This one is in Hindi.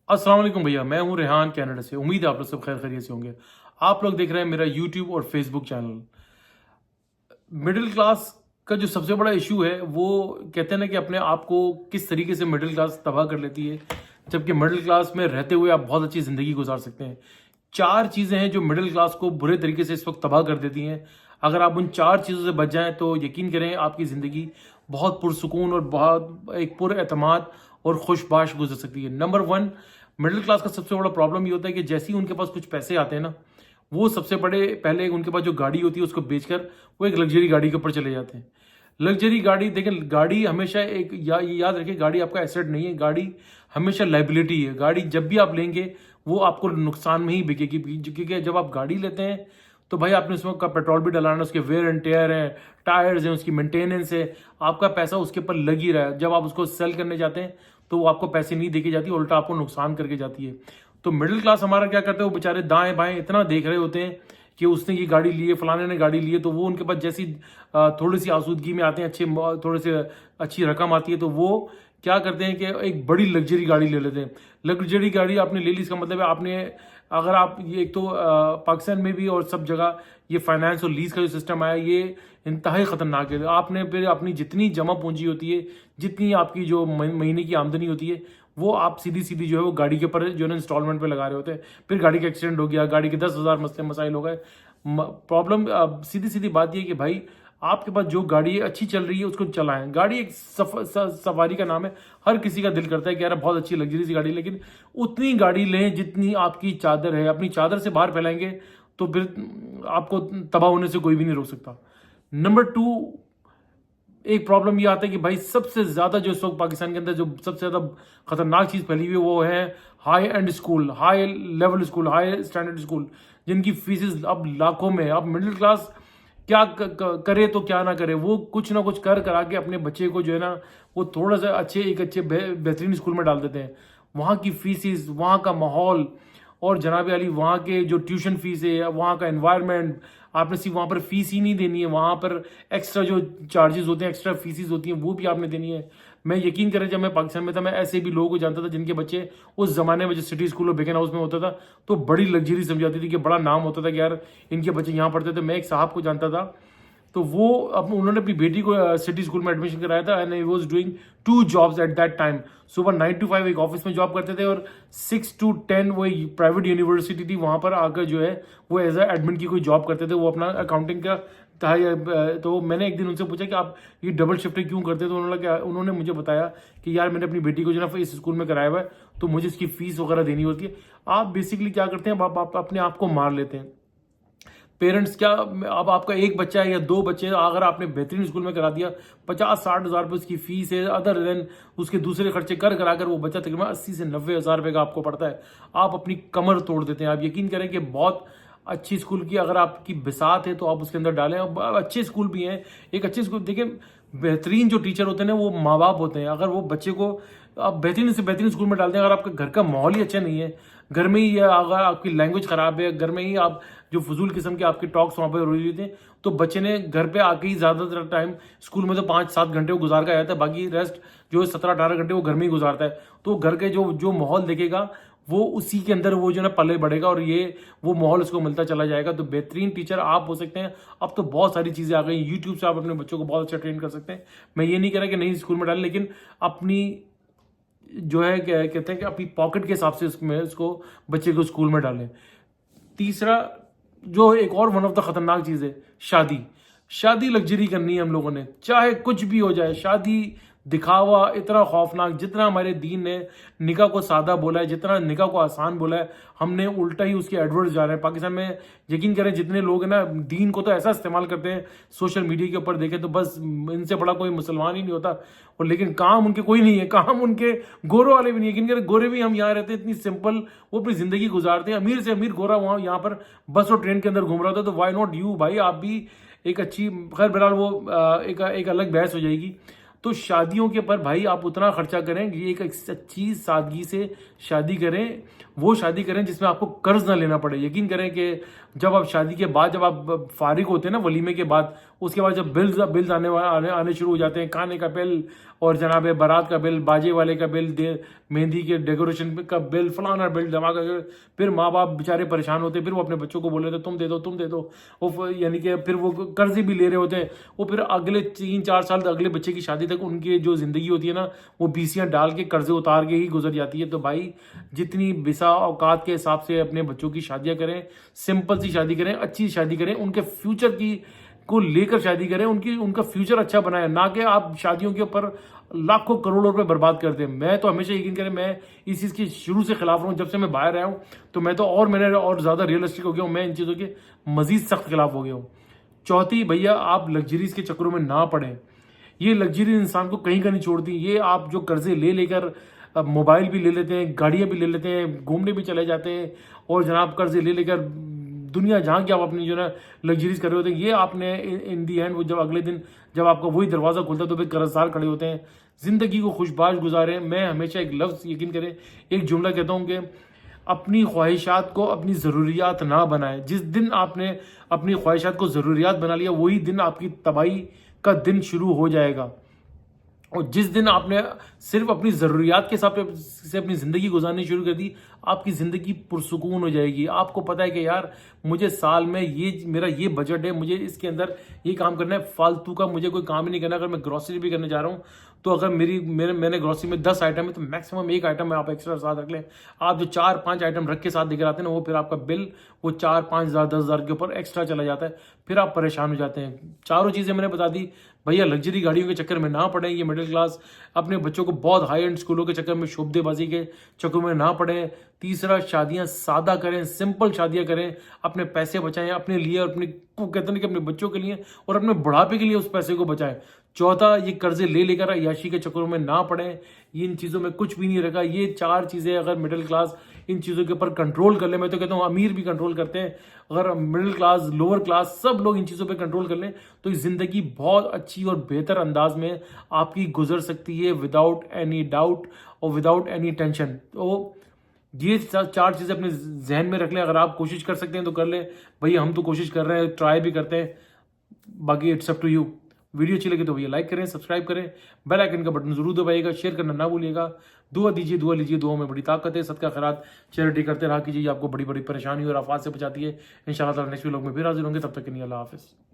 अस्सलाम वालेकुम भैया, मैं हूं रेहान कनाडा से। उम्मीद है आप लोग सब खैर खैरियत से होंगे। आप लोग देख रहे हैं मेरा यूट्यूब और फेसबुक चैनल। मिडिल क्लास का जो सबसे बड़ा इशू है वो कहते हैं ना कि अपने आप को किस तरीके से मिडिल क्लास तबाह कर लेती है, जबकि मिडिल क्लास में रहते हुए आप बहुत अच्छी ज़िंदगी गुजार सकते हैं। चार चीज़ें हैं जो मिडिल क्लास को बुरे तरीके से इस वक्त तबाह कर देती हैं। अगर आप उन चार चीज़ों से बच जाएं तो यकीन करें आपकी ज़िंदगी बहुत पुरसुकून और बहुत एक पुरएतमाद और खुशबाश गुजर सकती है। नंबर वन, मिडिल क्लास का सबसे बड़ा प्रॉब्लम ये होता है कि जैसे ही उनके पास कुछ पैसे आते हैं ना, वो सबसे बड़े पहले उनके पास जो गाड़ी होती है उसको बेचकर वो एक लग्जरी गाड़ी के ऊपर चले जाते हैं। लग्जरी गाड़ी देखें, गाड़ी हमेशा एक ये याद रखें, गाड़ी आपका एसेट नहीं है, गाड़ी हमेशा लाइबिलिटी है। गाड़ी जब भी आप लेंगे वो आपको नुकसान में ही बिकेगी, क्योंकि जब आप गाड़ी लेते हैं तो भाई आपने उसमें का पेट्रोल भी डलाना, उसके वेयर एंड टेयर है, टायर्स हैं, उसकी मेंटेनेंस है, आपका पैसा उसके ऊपर लग ही रहा है। जब आप उसको सेल करने जाते हैं तो वो आपको पैसे नहीं देके जाती, उल्टा आपको नुकसान करके जाती है। तो मिडिल क्लास हमारा क्या करते हैं, वो बेचारे दाएं बाएं इतना देख रहे होते हैं कि उसने ये गाड़ी ली है, फलाने ने गाड़ी ली है, तो वो उनके पास जैसी थोड़ी सी आसूदगी में आते हैं, थोड़े से अच्छी रकम आती है, तो वो क्या करते हैं कि एक बड़ी लग्जरी गाड़ी ले लेते हैं। लग्जरी गाड़ी आपने ले ली, इसका मतलब है आपने, अगर आप ये एक तो पाकिस्तान में भी और सब जगह ये फाइनेंस और लीज का जो सिस्टम आया ये इंतहाई ख़तरनाक है। आपने फिर अपनी जितनी जमा पूंजी होती है, जितनी आपकी जो महीने की आमदनी होती है, वो आप सीधी सीधी जो है वो गाड़ी के ऊपर जो है ना इंस्टॉलमेंट पे लगा रहे होते हैं। फिर गाड़ी का एक्सीडेंट हो गया, गाड़ी के 10,000 मसले मसाइल हो गए। प्रॉब्लम सीधी सीधी बात ये है कि भाई आपके पास जो गाड़ी अच्छी चल रही है उसको चलाएं। गाड़ी एक सवारी का नाम है। हर किसी का दिल करता है कि यार बहुत अच्छी लग्जरी सी गाड़ी, लेकिन उतनी गाड़ी लें जितनी आपकी चादर है। अपनी चादर से बाहर फैलाएंगे तो फिर आपको तबाह होने से कोई भी नहीं रोक सकता। नंबर टू, एक प्रॉब्लम ये आता है कि भाई सबसे ज्यादा जो इस वक्त पाकिस्तान के अंदर जो सबसे ज्यादा खतरनाक चीज फैली हुई है वो है high and school, high level school, high standard school, जिनकी फीसेस अब लाखों में। अब मिडिल क्लास क्या करे तो क्या ना करे, वो कुछ ना कुछ कर करा के अपने बच्चे को जो है ना वो थोड़ा सा एक अच्छे बेहतरीन स्कूल में डाल देते हैं। वहाँ की फीसिस, वहाँ का माहौल और जनाब अली वहाँ के जो ट्यूशन फीस है, वहाँ का एनवायरनमेंट, आपने सिर्फ वहाँ पर फीस ही नहीं देनी है, वहाँ पर एक्स्ट्रा जो चार्जेस होते हैं, एक्स्ट्रा फीसिस होती हैं, वो भी आपने देनी है। मैं यकीन करें जब मैं पाकिस्तान में था, मैं ऐसे भी लोगों को जानता था जिनके बच्चे उस जमाने में जो सिटी स्कूल और बेगन हाउस में होता था तो बड़ी लग्जरी समझाती थी कि बड़ा नाम होता था कि यार इनके बच्चे यहाँ पढ़ते थे। मैं एक साहब को जानता था, तो वो अब उन्होंने अपनी बेटी को सिटी स्कूल में एडमिशन कराया था and I was doing two jobs at that time. सुबह 9 to 5 एक ऑफिस में जॉब करते थे और 6 to 10 वो प्राइवेट यूनिवर्सिटी थी, वहाँ पर आकर जो है वो एज एडमिन की कोई जॉब करते थे, वो अपना अकाउंटिंग का था। तो मैंने एक दिन उनसे पूछा कि आप ये डबल शिफ्टिंग क्यों करते, तो उन्होंने मुझे बताया कि यार मैंने अपनी बेटी को जो ना इस स्कूल में कराया हुआ है तो मुझे इसकी फीस वगैरह देनी होती है। आप बेसिकली क्या करते हैं, आप अपने आप को मार लेते हैं। पेरेंट्स क्या, अब आपका एक बच्चा है या दो बच्चे, अगर आपने बेहतरीन स्कूल में करा दिया, 50-60 हज़ार रुपये उसकी फीस है, अदर देन उसके दूसरे खर्चे कर कराकर वो बच्चा तकरीबन 80 से 90 हज़ार रुपये का आपको पड़ता है। आप अपनी कमर तोड़ देते हैं। आप यकीन करें कि बहुत अच्छी स्कूल की अगर आपकी बिसात है तो आप उसके अंदर डालें। अब अच्छे स्कूल भी हैं, एक अच्छे स्कूल देखिए, बेहतरीन जो टीचर होते हैं ना वो माँ बाप होते हैं। अगर वो बच्चे को आप बेहतरीन से बेहतरीन स्कूल में डालते हैं, अगर आपका घर का माहौल ही अच्छा नहीं है, घर में ही अगर आपकी लैंग्वेज खराब है, घर में ही आप जो फजूल किस्म के आपके टॉक्स वहाँ पर हो रही थे, तो बच्चे ने घर पे आके ही ज़्यादातर टाइम, स्कूल में तो 5-7 घंटे वो गुजार का आया था, बाकी रेस्ट जो है 17-18 घंटे वो घर में ही गुजारता है। तो घर के जो जो माहौल देखेगा वो उसी के अंदर वो जो ना पले बढ़ेगा और ये वो माहौल उसको मिलता चला जाएगा। तो बेहतरीन टीचर आप हो सकते हैं। अब तो बहुत सारी चीज़ें आ गई, यूट्यूब से आप अपने बच्चों को बहुत अच्छा ट्रेन कर सकते हैं। मैं ये नहीं कह रहा कि नहीं स्कूल में डालें, लेकिन अपनी जो है कहते हैं कि अपनी पॉकेट के हिसाब से इसको बच्चे को स्कूल में डालें। तीसरा, जो एक और वन ऑफ द खतरनाक चीज़ है, शादी। शादी लग्जरी करनी है हम लोगों ने, चाहे कुछ भी हो जाए। शादी दिखावा इतना खौफनाक, जितना हमारे दीन ने निकाह को सादा बोला है, जितना निकाह को आसान बोला है, हमने उल्टा ही उसके एडवर्ड्स जा रहे हैं। पाकिस्तान में यकीन करें जितने लोग हैं ना दीन को तो ऐसा इस्तेमाल करते हैं, सोशल मीडिया के ऊपर देखें तो बस इनसे बड़ा कोई मुसलमान ही नहीं होता। और लेकिन काम उनके कोई नहीं है, काम उनके गोरों वाले भी नहीं है। यकीन करें गोरे भी हम यहाँ रहते हैं, इतनी सिंपल वो अपनी जिंदगी गुजारते हैं। अमीर से अमीर गोरा वहाँ यहाँ पर बस और ट्रेन के अंदर घूम रहा था, तो वाई नॉट यू भाई, आप भी एक अच्छी, खैर बहरहाल वो एक अलग बहस हो जाएगी। तो शादियों के पर भाई आप उतना खर्चा करें, ये एक अच्छी सादगी से शादी करें, वो शादी करें जिसमें आपको कर्ज ना लेना पड़े। यकीन करें कि जब आप शादी के बाद, जब आप फारिग होते हैं ना वलीमे के बाद, उसके बाद जब बिल्स आने शुरू हो जाते हैं, खाने का बिल, और जनाब है बारात का बिल, बाजे वाले का बिल, मेहंदी के डेकोरेशन का बिल, फलाना बिल जमा कर, फिर माँ बाप बेचारे परेशान होते, फिर वो अपने बच्चों को बोल रहे थे तुम दे दो तुम दे दो, वो यानी कि फिर वो कर्जे भी ले रहे होते हैं, वो फिर अगले 3-4 साल अगले बच्चे की शादी तक उनकी जो ज़िंदगी होती है ना, वो बीसियाँ डाल के कर्जे उतार के ही गुजर जाती है। तो भाई जितनी बिसा औकात के हिसाब से अपने बच्चों की शादियाँ करें, सिंपल सी शादी करें, अच्छी शादी करें, उनके फ्यूचर की को लेकर शादी करें, उनका फ्यूचर अच्छा बनाए, ना कि आप शादियों के ऊपर लाखों करोड़ों रुपए बर्बाद कर दें। मैं तो हमेशा यकीन करें, मैं इस चीज़ की शुरू से खिलाफ रहा हूँ, जब से मैं बाहर आया हूँ तो मैं तो मैंने और ज़्यादा रियलिस्टिक हो गया हूँ, मैं इन चीज़ों के मजीद सख्त खिलाफ हो गया हूँ। चौथी, भैया आप लग्जरीज के चक्करों में ना पड़ें। ये लग्जरी इंसान को कहीं का नहीं छोड़ती। ये आप जो कर्जे ले लेकर मोबाइल भी ले लेते हैं, गाड़ियाँ भी ले लेते हैं, घूमने भी चले जाते हैं, और जनाब कर्जे ले लेकर दुनिया जहाँ की आप अपनी जो है लग्जरीज कर रहे होते हैं, ये आपने इन दी एंड वो जब अगले दिन जब आपका वही दरवाज़ा खुलता है तो फिर कर्जदार खड़े होते हैं। ज़िंदगी को खुशबाश गुजारें। मैं हमेशा एक लफ्ज़ यकीन करें, एक जुमला कहता हूँ कि अपनी ख्वाहिशात को अपनी ज़रूरियात ना बनाएं। जिस दिन आपने अपनी ख्वाहिशात को ज़रूरियात बना लिया, वही दिन आपकी तबाही का दिन शुरू हो जाएगा। और जिस दिन आपने सिर्फ अपनी ज़रूरियात के हिसाब से अपनी ज़िंदगी गुजारनी शुरू कर दी, आपकी ज़िंदगी पुरसुकून हो जाएगी। आपको पता है कि यार मुझे साल में ये मेरा ये बजट है, मुझे इसके अंदर ये काम करना है, फालतू का मुझे कोई काम ही नहीं करना। अगर मैं ग्रॉसरी भी करने जा रहा हूँ तो अगर मैंने ग्रॉसरी में 10 आइटम है तो मैक्सिमम 1 आइटम आप एक्स्ट्रा साथ रख लें। आप जो 4-5 आइटम रख के साथ लेकर आते हैं ना, वो फिर आपका बिल वो 4-5 हज़ार 10 हज़ार के ऊपर एक्स्ट्रा चला जाता है, फिर आप परेशान हो जाते हैं। चारों चीज़ें मैंने बता दी। भैया लग्जरी गाड़ियों के चक्कर में ना पड़े। ये मिडिल क्लास अपने बच्चों को बहुत हाई एंड स्कूलों के चक्कर में, शोबदेबाजी के चक्कर में ना पड़े। तीसरा, शादियां सादा करें, सिंपल शादियां करें, अपने पैसे बचाएं अपने लिए और अपने को कहते हैं कि अपने बच्चों के लिए और अपने बुढ़ापे के लिए उस पैसे को बचाएं। चौथा, ये कर्जे ले लेकर अय्याशी के चक्करों में ना पड़े। इन चीज़ों में कुछ भी नहीं रखा। ये 4 चीज़ें अगर मिडिल क्लास इन चीज़ों के ऊपर कंट्रोल कर ले, मैं तो कहता हूँ अमीर भी कंट्रोल करते हैं, अगर मिडिल क्लास, लोअर क्लास, सब लोग इन चीज़ों पे कंट्रोल कर लें तो ज़िंदगी बहुत अच्छी और बेहतर अंदाज में आपकी गुजर सकती है, विदाउट एनी डाउट और विदाउट एनी टेंशन। तो ये 4 चीज़ें अपने जहन में रख लें। अगर आप कोशिश कर सकते हैं तो कर लें। भैया हम तो कोशिश कर रहे हैं, ट्राई भी करते हैं, बाकी it's up to you. Video अच्छी लगी तो भैया लाइक करें, सब्सक्राइब करें, बेल आइकन का बटन जरूर दबाइएगा, शेयर करना ना भूलिएगा। दुआ दीजिए, दुआ लीजिए, दुआ में बड़ी ताकत है। सदका खैरात चैरिटी करते रहा कीजिए, आपको बड़ी बड़ी परेशानी और आफात से बचाती है। इंशाल्लाह ताला नेक्स्ट व्लॉग में फिर हाजिर होंगे, तब तक के लिए अल्लाह हाफिज़।